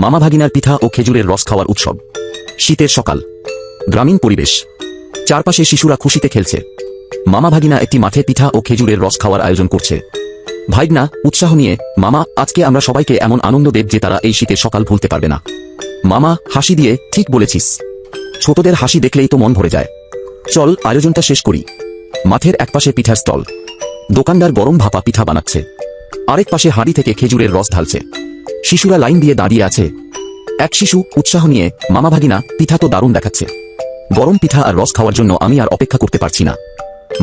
মামা ভাগিনার পিঠা ও খেজুরের রস খাওয়ার উৎসব। শীতের সকাল, গ্রামীণ পরিবেশ, চারপাশে শিশুরা খুশিতে খেলছে। মামা ভাগিনা একটি মাঠে পিঠা ও খেজুরের রস খাওয়ার আয়োজন করছে। ভাইগনা উৎসাহ নিয়ে, মামা আজকে আমরা সবাইকে এমন আনন্দ দেব যে তারা এই শীতের সকাল ভুলতে পারবে না। মামা হাসি দিয়ে, ঠিক বলেছিস, ছোটদের হাসি দেখলেই তো মন ভরে যায়। চল আয়োজনটা শেষ করি। মাঠের একপাশে পিঠার স্টল, দোকানদার গরম ভাপা পিঠা বানাচ্ছে, আরেক পাশে হাঁড়ি থেকে খেজুরের রস ঢালছে। শিশুরা লাইন দিয়ে দাঁড়িয়ে আছে। এক শিশু উৎসাহ নিয়ে, মামা ভাগিনা পিঠা তো দারুণ দেখাচ্ছে, গরম পিঠা আর রস খাওয়ার জন্য আমি আর অপেক্ষা করতে পারছি না।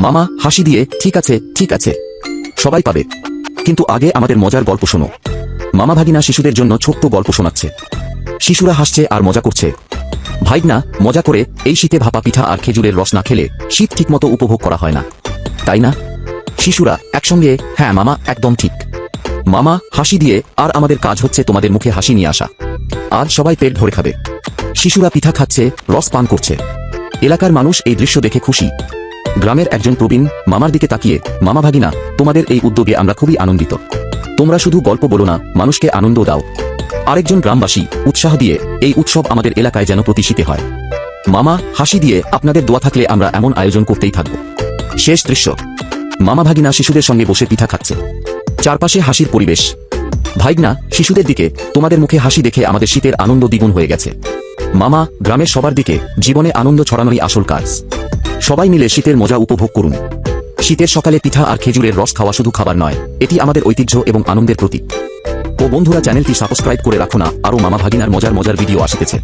মামা হাসি দিয়ে, ঠিক আছে ঠিক আছে, সবাই পাবে, কিন্তু আগে আমাদের মজার গল্প শোনো। মামা ভাগিনা শিশুদের জন্য ছোট্ট গল্প শোনাচ্ছে। শিশুরা হাসছে আর মজা করছে। ভাইগনা মজা করে, এই শীতে ভাপা পিঠা আর খেজুরের রস না খেলে শীত ঠিকমতো উপভোগ করা হয় না, তাই না? শিশুরা একসঙ্গে, হ্যাঁ মামা একদম ঠিক। মামা হাসি দিয়ে, আর আমাদের কাজ হচ্ছে তোমাদের মুখে হাসি নিয়ে আসা। আজ সবাই পেট ভরে খাবে। শিশুরা পিঠা খাচ্ছে, রস পান করছে। এলাকার মানুষ এই দৃশ্য দেখে খুশি। গ্রামের একজন প্রবীণ মামার দিকে তাকিয়ে, মামা ভাগিনা তোমাদের এই উদ্যোগে আমরা খুবই আনন্দিত। তোমরা শুধু গল্প বলো না, মানুষকে আনন্দ দাও। আরেকজন গ্রামবাসী উৎসাহ দিয়ে, এই উৎসব আমাদের এলাকায় যেন প্রতি শীতে হয়। মামা হাসি দিয়ে, আপনাদের দোয়া থাকলে আমরা এমন আয়োজন করতেই থাকব। শেষ দৃশ্য, মামা ভাগিনা শিশুদের সঙ্গে বসে পিঠা খাচ্ছে, চারপাশে হাসির পরিবেশ। ভাইগনা শিশুদের দিকে, তোমাদের মুখে হাসি দেখে আমাদের শীতের আনন্দ দ্বিগুণ হয়ে গেছে। মামা গ্রামের সবার দিকে, জীবনে আনন্দ ছড়ানোই আসল কাজ। সবাই মিলে শীতের মজা উপভোগ করুন। শীতের সকালে পিঠা আর খেজুরের রস খাওয়া শুধু খাবার নয়, এটি আমাদের ঐতিহ্য এবং আনন্দের প্রতীক। ও বন্ধুরা, চ্যানেলটি সাবস্ক্রাইব করে রাখো না, আরও মামা ভাগিনার মজার ভিডিও আসতেছে।